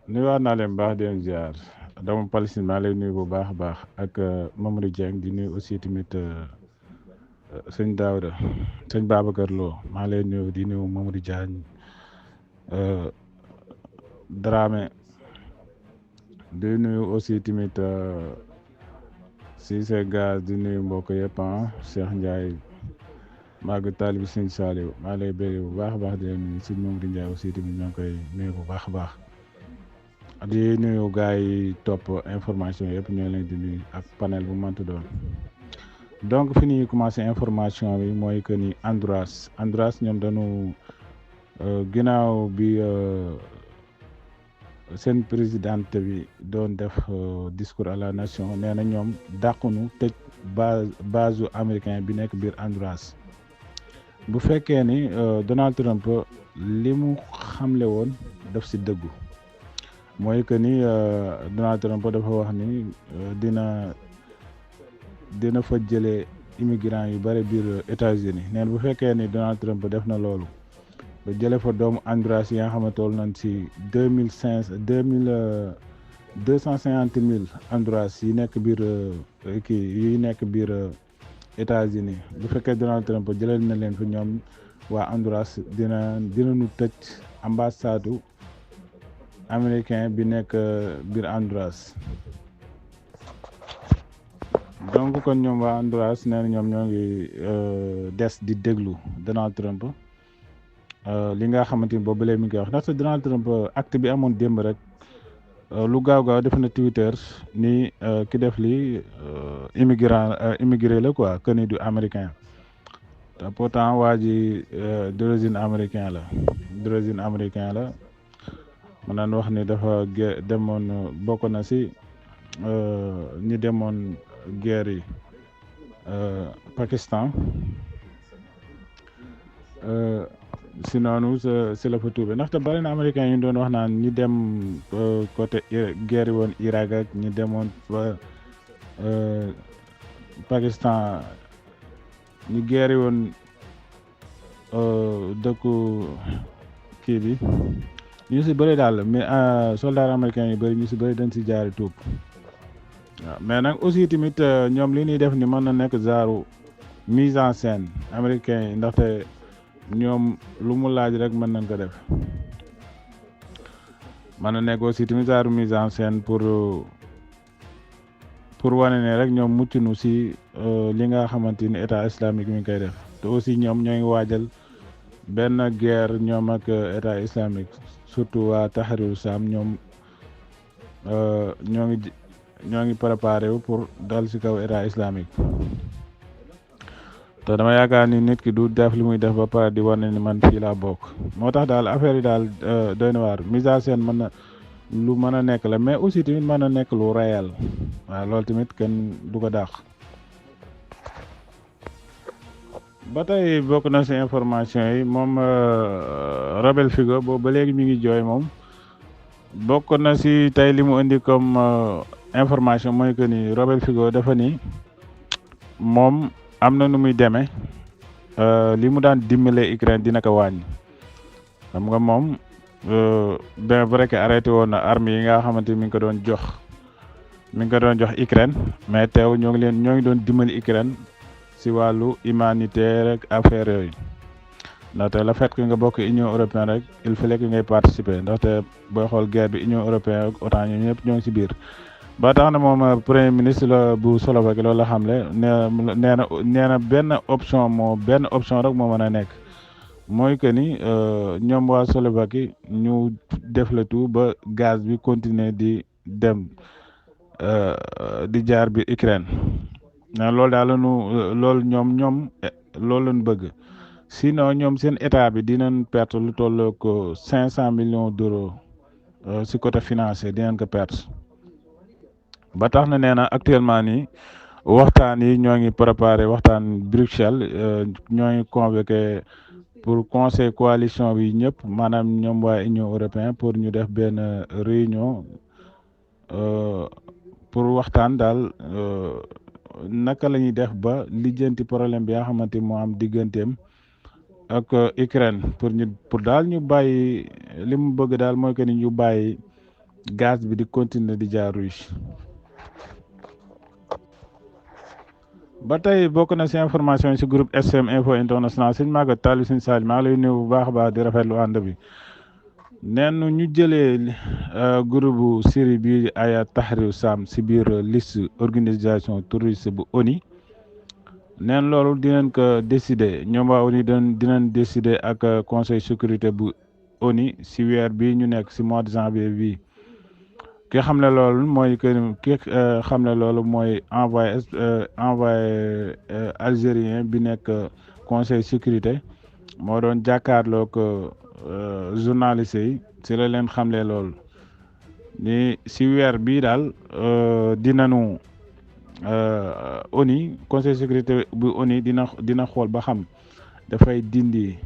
nuyuwaat naa leen baax di leen ziar doomu Palestine maa lay nuyu bu baax a baax ak Mamadou Dieng di nuyu aussi tamit sëñ Daouda sëñ Babacar Lo maa lay nuyu di nuyu Mamadou Diagne euh, Dramé di nuyu aussi tamit Cissé Gaz di nuyu mbokk yëpp Cheikh Ndiaye màgg taalibi sëñ Saliou maa lay bëgg bu baax a baax di leen nuyu sëñ Mamadou Ndiaye aussi tamit ñoo ngi koy nuyu bu baax a baax. di nuyu gars yi topp information yëpp ñoo leen di nuyu ak panel bu mënti doon donc fi ñuy commencé information bi mooy que ni Honduras ñoom dañu ginnaaw bi seen présidente bi doon def discours à la nation nee na ñoom dàqunu tëj base américain bi nekk biir Honduras bu fekkee ni Donald Trump li mu xamle woon daf si dëggu. mooy que ni Donald Trump dafa wax ni dina fa jëlee immigrants yu bëri biir États-Unis neen bu fekkee ni Donald Trump def na loolu ba jëlee fa doomu Honduras yi nga xam ne toll nañ si 250,000 Honduras yi nekk biir yi nekk biir États-Unis bu fekkee Donald Trump jëlee na leen fi ñoom waa Honduras dinañu tëj ambassade américain bi nekk biir Honduras donc kon ñoom waa Honduras nee na ñoom ñoo ngi des di déglu Donald Trump li nga xamante ni boobu léegi mi ngi koy wax ndaxte Donald Trump acte bi amoon démb rek lu gaaw def na Twitter ni ki def lii immigré la quoi que ni du américain te pourtant waa ji d'origine américain la. mën naan wax ni dafa demoon bokk na si ñi demoon guerre yi Pakistan si noonu si la fa tuube ndaxte bari na américain yi ñu doon wax naan ñi dem côté guerre woon Irak ak ñi demoon Pakistan ñi guerre woon dëkku kii bi ñu si bëri daal mais soldats américains yi bëri ñu si bëri dañ si jaari tuub waaw mais nag aussi tamit ñoom li ñuy def ni mën na nekk genre mise en scène américains yi ndaxte ñoom lu mu laaj rek mën nañ ko def mën na nekk aussi tamit genre mise en scène pour wane ne rek ñoom mucc nu si li nga xamante ni état islamique mi ngi koy def te aussi ñoom ñoo ngi waajal benn guerre ñoom ak état islamique surtout waa Tahrir Sam ñoom ñoo ngi préparé wu pour dal si kaw état islamique te dama yaakaar ni nit ki du def li muy def ba pare di wane ni man fii laa bokk moo tax daal affaire yi daal doy na waar mise en scène lu mën a nekk la mais aussi tamit mën a nekk lu réel waaw loolu tamit kenn du ko dàq. ba tey bokk na si information yi moom Robert Fico boobu ba léegi mi ngi jooy moom bokk na si tey li mu indi comme information mooy que ni Robert Fico dafa ni moom am na nu muy demee li mu daan dimbale Ukraine dina ko wàññi xam nga moom bien vrai que arrêté woon na armes yi nga xamante ni mi ngi ko doon jox Ukraine mais teew ñoo ngi doon dimbali Ukraine si wàllu humanitaire rek affaire yooyu ndaxte le fait que nga bokk Union européenne rek il fallait que ngay participer ndaxte booy xool guerre bi Union européenne ak OTAN ñoom ñëpp ñoo ngi si biir. ba tax na moom premier ministre la bu Slovaquie loolu la xamle nee na benn option rek moo mën a nekk mooy que ni ñoom waa Slovaquie ñu def le tout ba gaz bi continuer di dem di jaar bi Ukraine. loolu daal loolu ñoom loolu lañu bëgg sinon ñoom seen état bi dinañ perte lu toll ko 500 millions d'euros si côté financier dinañ ko perte ba tax na nee na actuellement nii waxtaan yi ñoo ngi préparé waxtaan Bruxelles ñoo ngi convoqué pour conseil coalition bi ñëpp maanaam ñoom waa Union européenne pour ñu def benn réunion pour waxtaan daal naka la ñuy def ba lijjanti problème bi nga xamante moo am digganteem ak Ukraine pour daal ñu bàyyi li mu bëgg daal mooy que ni ñu bàyyi gaz bi di continuer di jaar Russie. ba tey bokk na si information yi si groupe SM Info International sëñ Maguette Tall sëñ Saali maa ngi lay nuyu bu baax a baax di rafetlu ànd bi. neen ñu jëlee groupe bu Syrie bi Aya Tahrir Sam si biir liste organisation terroriste bu ONU neen loolu dinañ ko décider ñoom waa ONU dinañ décider ak conseil sécurité bu ONU si weer bi ñu nekk si mois de janvier bii ki xam ne loolu mooy xam ne loolu mooy envoyé algérien bi nekk conseil sécurité moo doon jàkkaarloog journaliste yi si la leen xamle loolu ni si weer bii daal dinañu ONU conseil sécurité bu ONU dina xool ba xam dafay dindi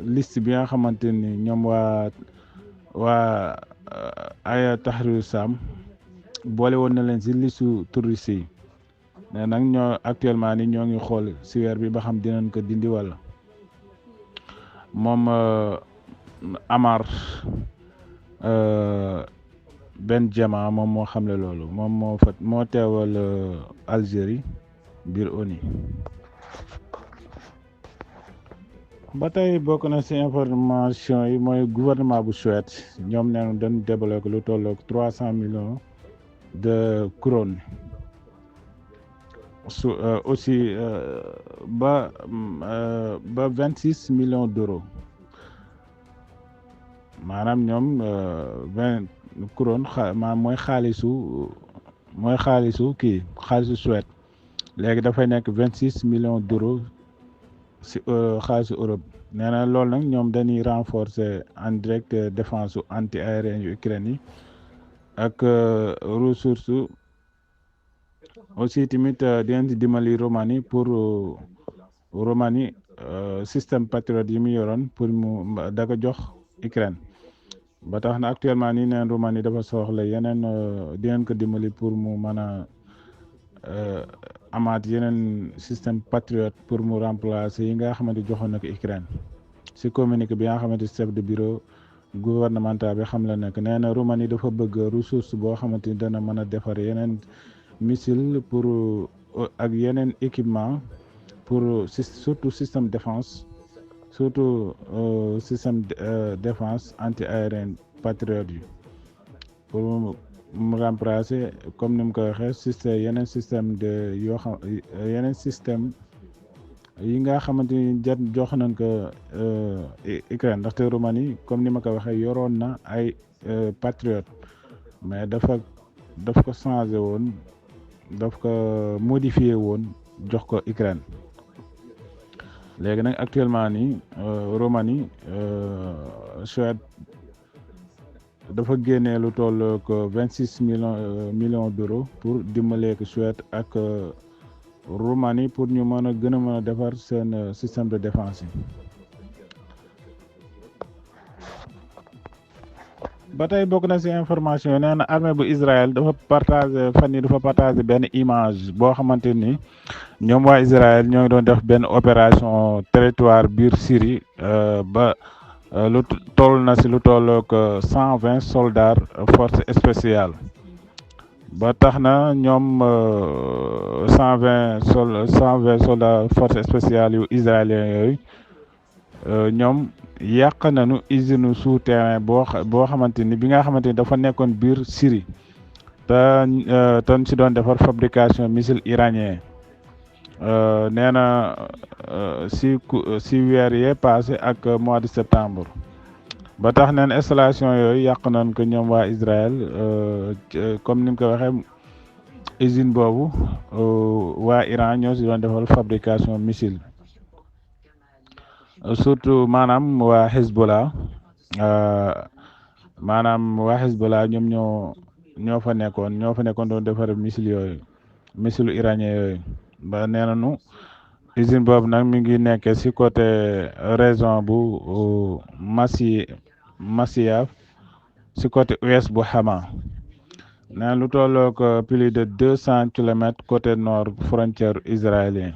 liste bi nga xamante ni ñoom waa Aya Tahrir Sam boole woon na leen si listu touriste yi mais nag ñoo actuellement ni ñoo ngi xool si weer bi ba xam dinañ ko dindi wala moom Amar Ben Jama moom moo xamle loolu moom moo teewal Algérie biir ONU. ba tey bokk na ci information yi mooy gouvernement bu Suède ñoom nee dañ débloqué lu tolloog 300 millions de couronnes aussi ba 26 millions d'euros maanaam ñoom 20 couronnes mooy xaalisu Suède léegi dafay nekk 26 millions d'euros si xaalisu Europe nee na loolu nag ñoom dañuy renforcer en direct défense anti aérien yu Ukraine yi ak ressources aussi tamit dinañ ci dimbali Roumanie pour Roumanie système Patriot yi mu yoroon pour mu da ko jox Ukraine ba tax na actuellement nii neen Roumanie dafa soxla yeneen dinañ ko dimbali pour mu mën a amaat yeneen système Patriot pour mu remplacer yi nga xamante joxoon na ko Ukraine si communiqué bi nga xamante chef de bureau gouvernemental bi xam la nekk nee na Roumanie dafa bëgg ressource boo xamante ni dana mën a defar yeneen missile pour ak yeneen équipement pour surtout système défense surtout système défense anti aérien Patriot yi pour mu remplacer comme ni mu ko waxee yeneen système de yoo xam yeneen système yi nga xamante ni jox nañ ko Ukraine ndaxte Roumanie comme ni ma ko waxee yoroon na ay Patriot mais daf ko changé woon daf ko modifié woon jox ko Ukraine léegi nag actuellement nii Roumanie Suède dafa génnee lu toll ko 26 millions d'euros pour dimbalee ko Suède ak Roumanie pour ñu mën a gën a mën a defar seen système de défense yi. ba tey bokk na ci information nee na armée bu Israël dafa partagé benn image boo xamante ni ñoom waa Israël ñoo ngi doon def benn opération territoire biir Syrie ba lu toll na ci lu toll ko 120 soldats force spéciale ba tax na ñoom 120 soldats force spéciale yu israélien yooyu ñoom yàq nañu usine souterrain boo xamante ni bi nga xamante ni dafa nekkoon biir Syrie te ci doon defar fabrication missile iranien nee na si weer yee passé ak mois de septembre ba tax neen installation yooyu yàq nañ ko ñoom waa Israël comme ni nga ko waxee usine boobu waa Iran ñoo si doon defal fabrication missile surtout maanaam waa Hezbollah ñoom ñoo fa nekkoon doon defar missile iranien yooyu ba nee nañu usine boobu nag mi ngi nekk ci côté région bu Masyaf ci côté ouest bu Hama nee lu tolloo ko plus de 200 kilomètres côté nord frontière israélien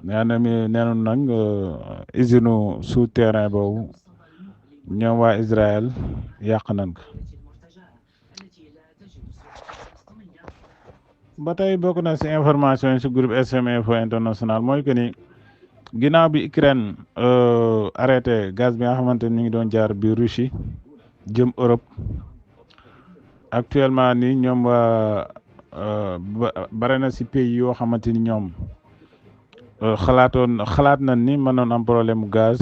nee na nag usine souterrain boobu ñoom waa Israël yàq nañ ko. ba tey bokk na ci information yi ci groupe SM Info International mooy que ni ginnaaw bi Ukraine arrêté gaz bi nga xamante ni ñu ngi doon jaar bi Russie jëm Europe actuellement ni ñoom waa bare na ci pays yoo xamante ni ñoom xalaat nañ ni mënoon am problème mu gaz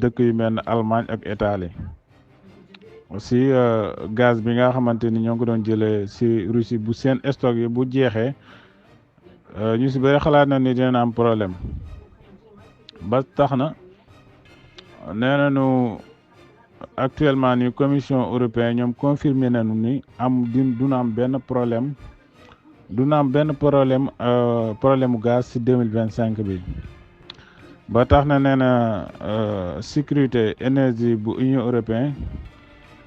dëkk yu mel ne Allemagne ak Italie aussi gaz bi nga xamante ni ñoo ngi ko doon jëlee ci Russie bu seen stock yi bu jeexee ñu ci bëri xalaat nañ ni dina am problème ba tax na nee nañu actuellement ni commission européenne ñoom confirmé nañu ni duna am benn problème problème gaz ci 2025 bi ba tax na nee na sécurité énergie bu Union européenne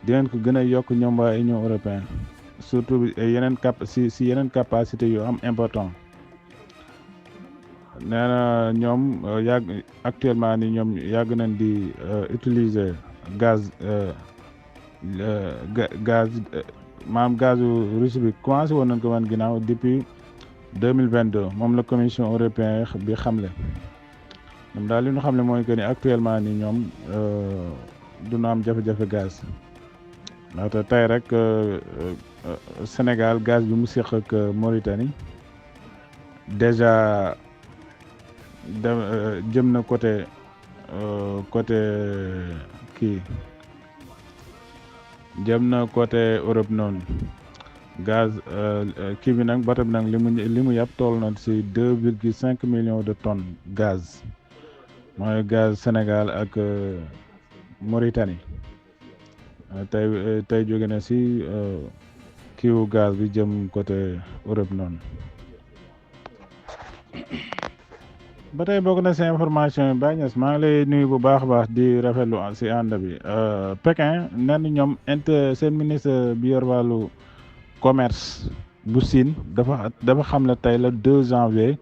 dinañ ko gën a yokk ñoom waa Union européenne surtout yeneen yeneen capacité yu am important nee na ñoom actuellement ni ñoom yàgg nañ di utiliser gaz maanaam gazu Russie bi commencé woon nañ ko wan ginnaaw depuis 2022 moom la commission européenne bi xamle ñoom daal li ñu xamle mooy que ni actuellement ni ñoom duna am jafe-jafe gaz ndaxte tey rek Sénégal gaz bi mu séq ak Mauritanie déjà jëm na côté kii jëm na côté Europe noonu gaz kii bi nag bato bi nag li mu yàpp toll na ci 2,5 millions de tonnes gaz mooy gaz Sénégal ak Mauritanie tey jóge na ci kiiwu gaz bi jëm côté Europe noonu. ba tey bokk na ci information yi Baye Niass maa ngi lay nuyu bu baax a baax di rafetlu ci ànd bi Pékin nen ñoom seen ministre bi yor wàllu commerce bu Chine dafa xam ne tey la 2 janvier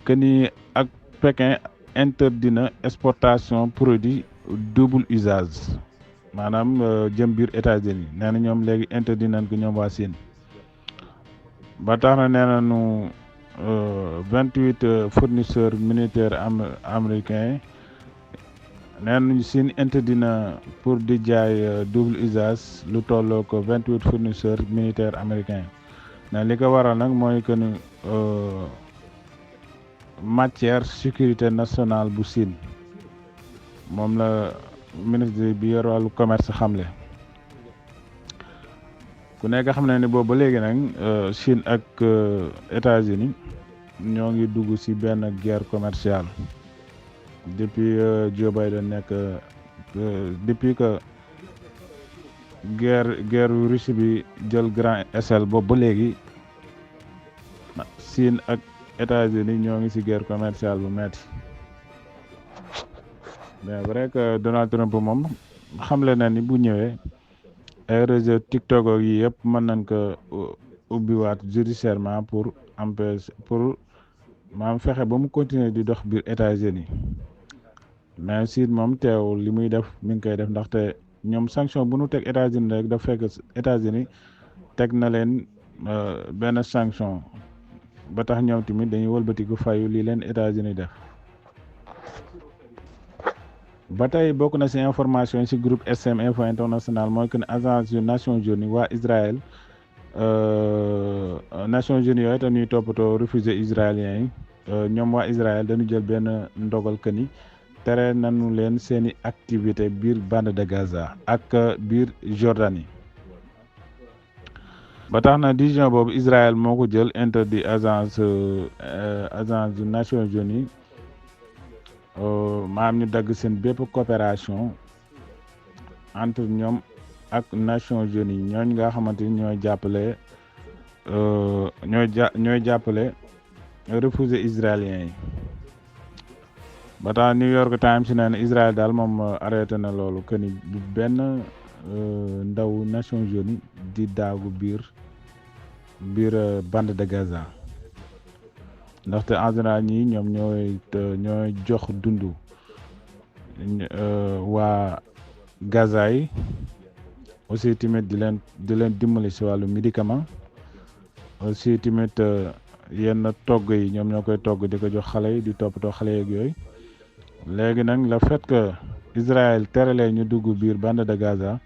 que ni ak Pékin interdit na exportation produit double usage maanaam jëm biir États-Unis nee na ñoom léegi interdit nañ ko ñoom waa Chine ba tax na nee nañu 28 fournisseurs militaires américains nee nañu Chine interdit na pour di jaay double usage lu tolloo ko 28 fournisseurs militaires américains ne li ko waral nag mooy que ni matière sécurité nationale bu Chine moom la ministre bi yor wàllu commerce xamle ku nekk xam na ni boobu ba léegi nag Chine ak États-Unis ñoo ngi dugg ci benn guerre commerciale depuis Joe Biden nekk depuis que guerre Russie bi jël grand échelle boobu ba léegi Chine ak États-Unis ñoo ngi ci guerre commerciale bu metti mais vrai que Donald Trump moom xamle na ni bu ñëwee ay réseau TikTok yi yëpp mën nañ ko ubbiwaat judiciairement pour empêcher pour maam fexe ba mu continuer di dox biir États-Unis mais Chine moom teewul li muy def mi ngi koy def ndaxte ñoom sanction bu nu teg États-Unis rek daf fekk États-Unis teg na leen benn sanction ba tax ñoom tamit dañuy wëlbatiku fayu lii leen États-Unis def. ba tey bokk na ci information ci groupe SM Info International mooy que ne agence yu Nations Unies waa Israël Nations Unies yooyu te ñuy toppatoo réfugiés israéliens yi ñoom waa Israël dañu jël benn ndogal que ni tere nañu leen seeni activité biir bande de Gaza ak biir Jordanie ba tax na décision boobu Israël moo ko jël interdit agence yu Nations Unies maam ñu dagg seen bépp coopération entre ñoom ak Nations Unies ñooñ nga xamante ni ñooy jàppale ñooy jàppale réfugiés israéliens yi ba tax New York Times nee na Israël daal moom arrêté na loolu que ni bu benn ndaw Nations Unies di daagu biir bande de Gaza ndaxte en général ñii ñoom ñooy jox dundu waa Gaza yi aussi tamit di leen dimbali si wàllu médicament aussi tamit yenn togg yi ñoom ñoo koy togg di ko jox xale yi di toppatoo xale yeeg yooyu léegi nag le fait que Israël teralee ñu dugg biir bande de Gaza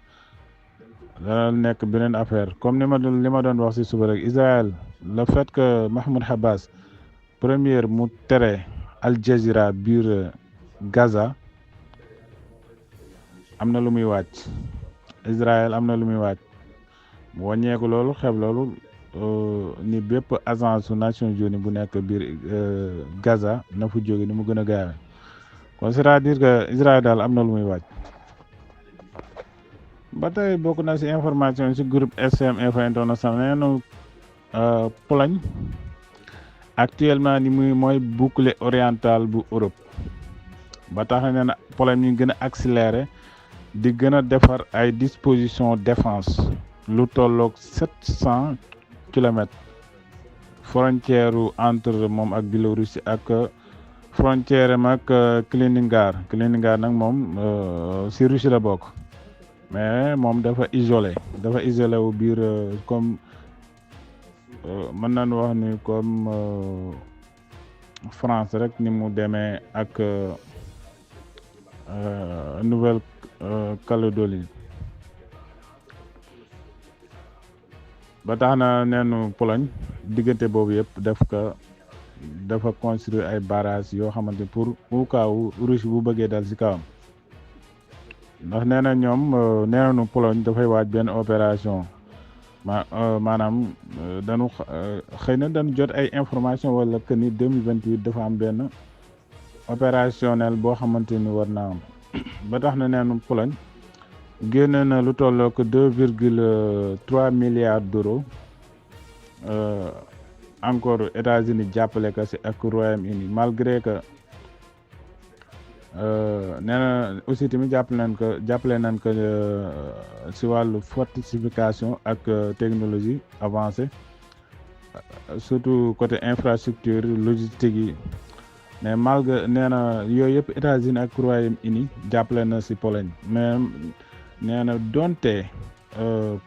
dana nekk beneen affaire comme li ma doon wax si suba rek Israël le fait que Mahmoud Abbas première mu tere Al Jazeera biir Gaza am na lu muy wàcc Israël am na lu muy wàcc mu wàññeeku loolu xeeb loolu ni bépp agence su Nations Unies bu nekk biir Gaza na fu jóge ni mu gën a gaawee kon c'est-à-dire que Israël daal am na lu muy wàcc. ba tey bokk na ci information ci groupe SM Info International neenu Pologne actuellement ni muy mooy bouclier oriental bu Europe ba tax na nee na Pologne ñu gën a accéléré di gën a defar ay dispositions défense lu tolloog 700 kilomètres frontière entre moom ak Biélorussie ak frontière am ak Kaliningrad nag moom ci Russie la bokk mais moom dafa isolé wu biir comme mën nañu wax ni comme France rek ni mu demee ak Nouvelle-Calédonie ba tax na neenu Pologne diggante boobu yëpp dafa construire ay barrages yoo xamante pour au cas où Russie bu bëggee dal ci kawam ndax nee na ñoom nee nañu Pologne dafay waaj benn opération maanaam dañu xëy na dañu jot ay information wala que ni 2028 dafa am benn opérationnel boo xamante ni war naa am ba tax na neenu Pologne génne na lu tolloo ko 2,3 milliards d'euros encore États-Unis jàppale ko ci ak Royaume-Uni malgré que nee na aussi tamit jàppale nañ ko ci wàllu fortification ak technologie avancée surtout côté infrastructure logistique yi mais malgré nee na yooyu yëpp États-Unis ak Royaume-Uni jàppale na ci Pologne mais nee na donte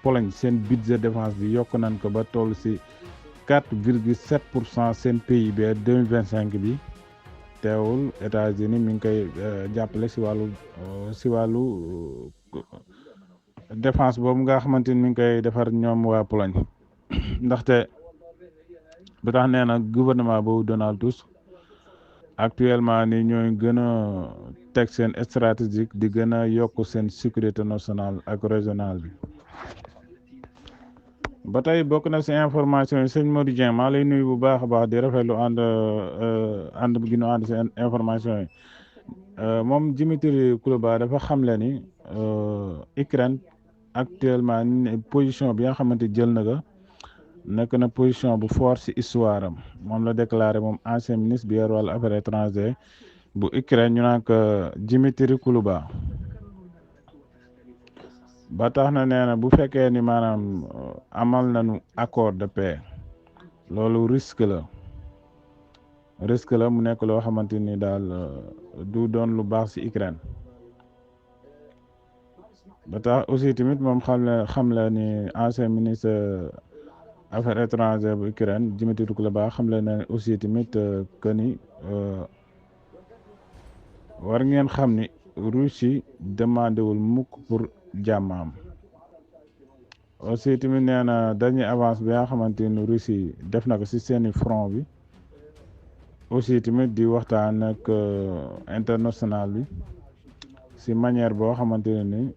Pologne seen budget défense bi yokk nañ ko ba toll ci 4,7% seen PIB 2025 bi teewul États-Unis mi ngi koy jàppale ci wàllu défense boobu nga xamante ni mi ngi koy defar ñoom waa Pologne ndaxte ba tax nee na gouvernement boobu Donald Tusk actuellement ni ñooy gën a teg seen stratégique di gën a yokk seen sécurité nationale ak régionale bi. ba tey bokk na ci information yi sëñ Modou Dieng maa lay nuyu bu baax a baax di rafetlu ànd bi gi ñu ànd ci information yi moom Dimitri Kuleba dafa xamle ni Ukraine actuellement position bi nga xamante jël na ko nekk na position bu fort ci histoire am moom la déclaré moom ancien ministre bi yor wàllu affaires étrangères bu Ukraine ñu naan ko Dimitri Kuleba ba tax na nee na bu fekkee ni maanaam amal nañu accord de paix loolu risque la mu nekk loo xamante ni daal du doon lu baax ci Ukraine ba tax aussi tamit moom xam la ni ancien ministre affaires étrangères bu Ukraine Dimitri Kuleba xam la ne aussi tamit que ni war ngeen xam ni Russie demandé wul mukk pour jàmmam aussi tamit nee na dernier avance bi nga xamante ni Russie def na ko ci seeni front bi aussi tamit di waxtaan ak international bi ci manière boo xamante ne ni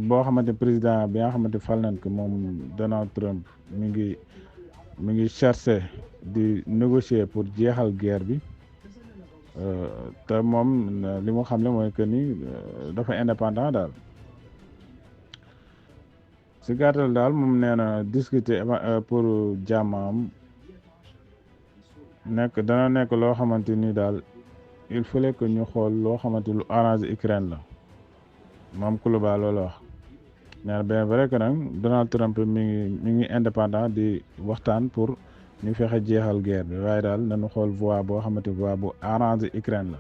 boo xamante président bi nga xamante fal nañ ko moom Donald Trump mi ngi chercher di négocier pour jeexal guerre bi te moom li mu xam ne mooy que ni dafa indépendant daal ci gàttal daal moom nee na discuter pour jàmmam dana nekk loo xamante ni daal il fallait que ñu xool loo xamante lu arrangé Ukraine la moom Kuleba loolu wax nee na bien vrai que nag Donald Trump mi ngi indépendant di waxtaan pour ñu fexe jeexal guerre bi waaye daal nañu xool voie boo xamante voie bu arrangé Ukraine la.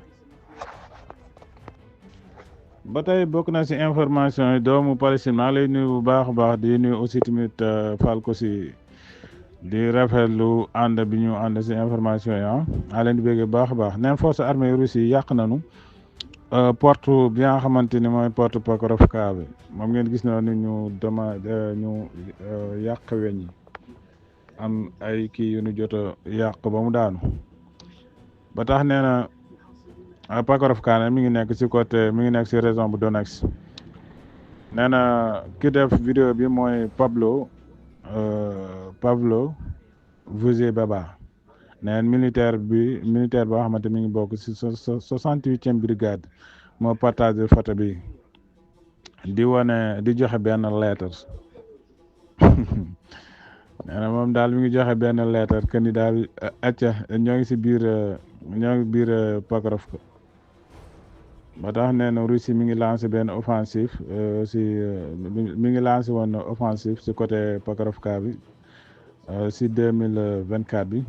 ba tey bokk na ci information yi doomu Palestine maa lay nuyu bu baax a baax di nuyu aussi tamit Falco si di rafetlu ànd bi ñu ànd ci information yi maa leen di bëgg bu baax a baax neen force armée russe yi yàq nañu porte bi nga xamante ni mooy porte Pokrovka bi moom ngeen gis na ni ñu ñu yàq weñ yi am ay kii yu ñu jot a yàq ba mu daanu ba tax nee na Pokrovka mi ngi nekk ci côté mi ngi nekk ci région bu Donetsk nee na ki def vidéo bi mooy Pavlo Vuzebaba neen militaire boo xamante mi ngi bokk ci 68e brigade moo partagé photo bi di joxe benn lettre nee na moom daal mi ngi joxe benn lettre que ni daal acca ñoo ngi ci biir Pokrovka ba tax nee na Russie mi ngi lancé benn offensive mi ngi lancé woon offensive ci côté Pokrovka bi ci 2024 bi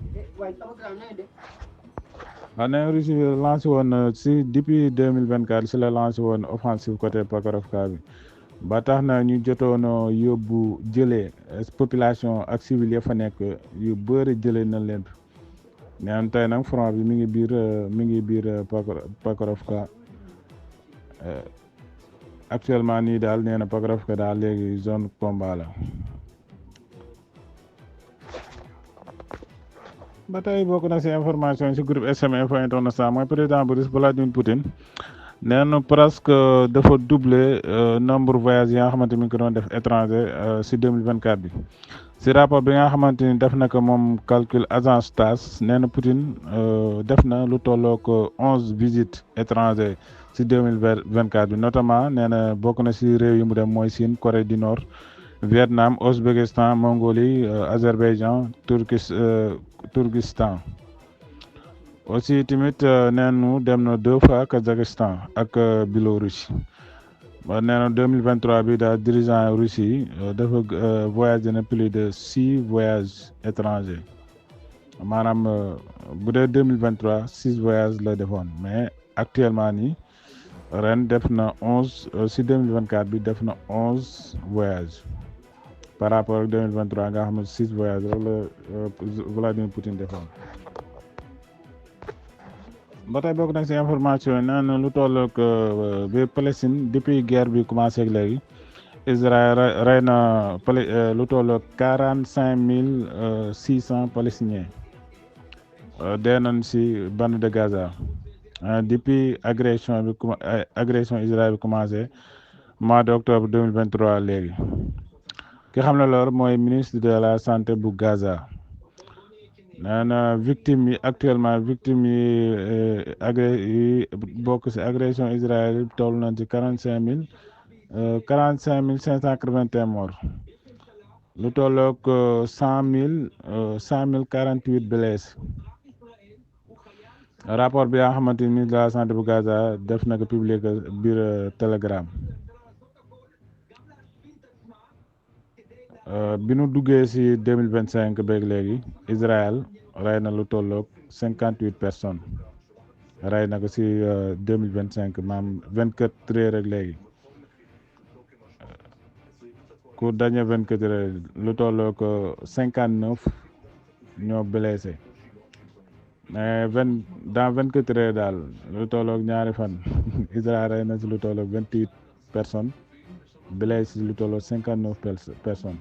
waaw nee na Russie lancé woon ci depuis 2024 ci la lancé woon offensive côté Pokrovka bi ba tax na ñu jotoon yóbbu jëlee population ak civil ya fa nekk yu bëri jëlee na leen neen tey nag front bi mi ngi biir Pokrovka actuellement nii daal nee na Pokrovka daal léegi zone combat la. ba tey bokk na ci information ci groupe SM Info International mooy président bu Russie Vladimir Poutine nee na presque dafa doubler nombre voyage yi nga xamante mi ngi ko doon def étranger ci 2024 bi ci rapport bi nga xamante ni def na ko moom calcul agence TASS nee na Poutine def na lu tollook 11 visites étrangers ci 2024 bi notamment nee na bokk na ci réew yi mu dem mooy Chine Corée du Nord Vietnam Ouzbékistan Mongolie Azerbaïdjan Turkistan aussi tamit neenu dem na 2 fois Kazakhstan ak Biélorussie ba nee na 2023 bi daal dirigeant Russie dafa voyagé na plus de 6 voyages étrangers maanaam bu dee 2023 6 voyages la defoon mais actuellement nii ren def na 11 ci 2024 bi def na 11 voyages par rapport ak 2023 nga xam ne 6 voyages rek la Vladimir Poutine defoon. ba tey bokk nañ ci information yi naan lu toll ak bi Palestine depuis guerre bi commencé ak léegi Israël rey na lu toll ak 45,600 palestiniens dee nañ ci bande de Gaza depuis agression Israël bi commencé mois d'octobre 2023 léegi ki xam ne loolu mooy ministre de la santé bu Gaza. nee na victime yi actuellement victime yi bokk ci agression Israël yi toll nañ ci 45,581 morts lu tollook 100,048 blessés rapport bi nga xamante ni ministre de la santé bu Gaza def na ko publier ko biir Telegram bi nu duggee ci 2025 beeg léegi Israël rey na lu tollook 58 personnes rey na ko ci 2025 maam 24 heures rek léegi ku dañe 24 heures lu tollook 59 ñoo blessé mais dans 24 heures daal lu tollook ñaari fan Israël rey na ci lu tollook 28 personnes blessé ci lu tollook 59 personnes.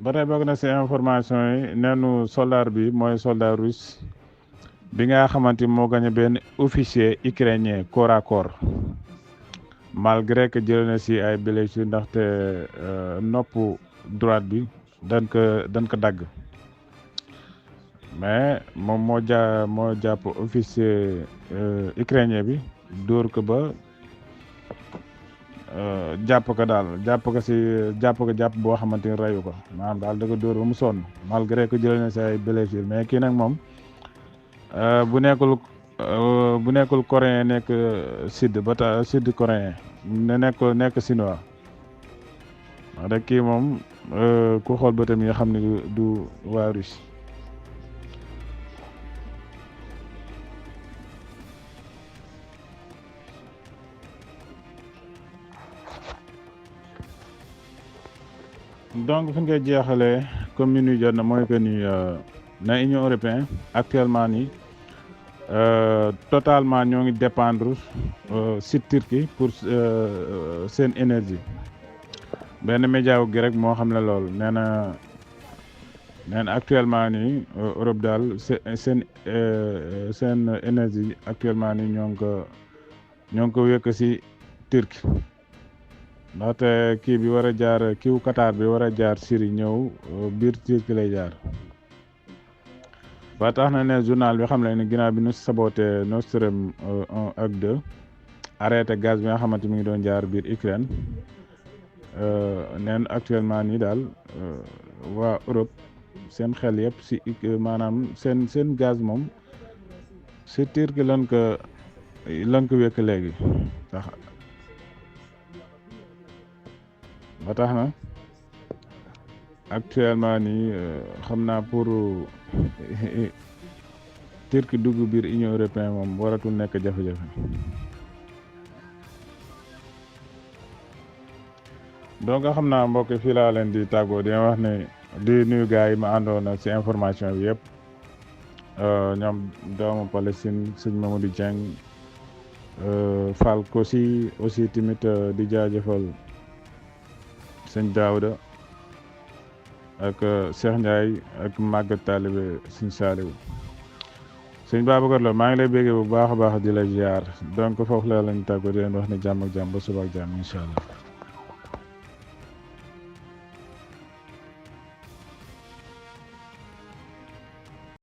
ba tey bokk na ci information yi neenu soldat bi mooy soldat russe bi nga xamante moo gagné benn officier ukrainien corps à corps malgré que jëlee na ci ay blessures ndaxte nopp droite bi dañ ko dagg mais moom moo jàpp officier ukrainien bi dóor ko ba jàpp ko boo xamante ni reyu ko maanaam daal da ko dóor ba mu sonn malgré que jëlee na ci ay blessures mais kii nag moom bu nekkul coréen nekk sud coréen nekk chinois rek kii moom ku xool bëtam yi xam ne du waa Russie. donc fi nga jeexalee comme ni jot na mooy que ni na Union européenne actuellement nii totalement ñoo ngi dépendre si Turquie pour seen énergie benn média gi rek moo xam ne loolu nee na actuellement nii Europe daal seen énergie actuellement nii ñoo ngi ko wékk si Turquie. ndaxte kii bi war a jaar kiw Qatar bi war a jaar Syrie ñëw biir Turquie lay jaar ba tax na ne journal bi xam ne ginnaaw bi nu saboté Nord Stream 1 ak 2 arrêté gaz bi nga xamante mi ngi doon jaar biir Ukraine neen actuellement nii daal waa Europe seen xel yëpp si maanaam seen gaz moom si Turquie lan ko wékk léegi tax ba tax na actuellement nii xam naa pour Turquie dugg biir Union européenne moom waratul nekk jafe-jafe donc xam naa mbokk fii laa leen di tàggoo di wax ne di nuyu gars yi ma àndoon ci information bi yëpp ñoom doomu Palestine sëñ Mamadou Dieng Fall Kosi aussi tamit di jaajëfal sëñ Daouda ak Cheikh Ndiaye ak Maguette Talibé sëñ Saliou sëñ Babacar Lo maa ngi lay béggee bu baax a baax di la ziar donc foofu la lañ tàggoo di leen wax ne jàmm ak jàmm ba suba ak jàmm incha allah.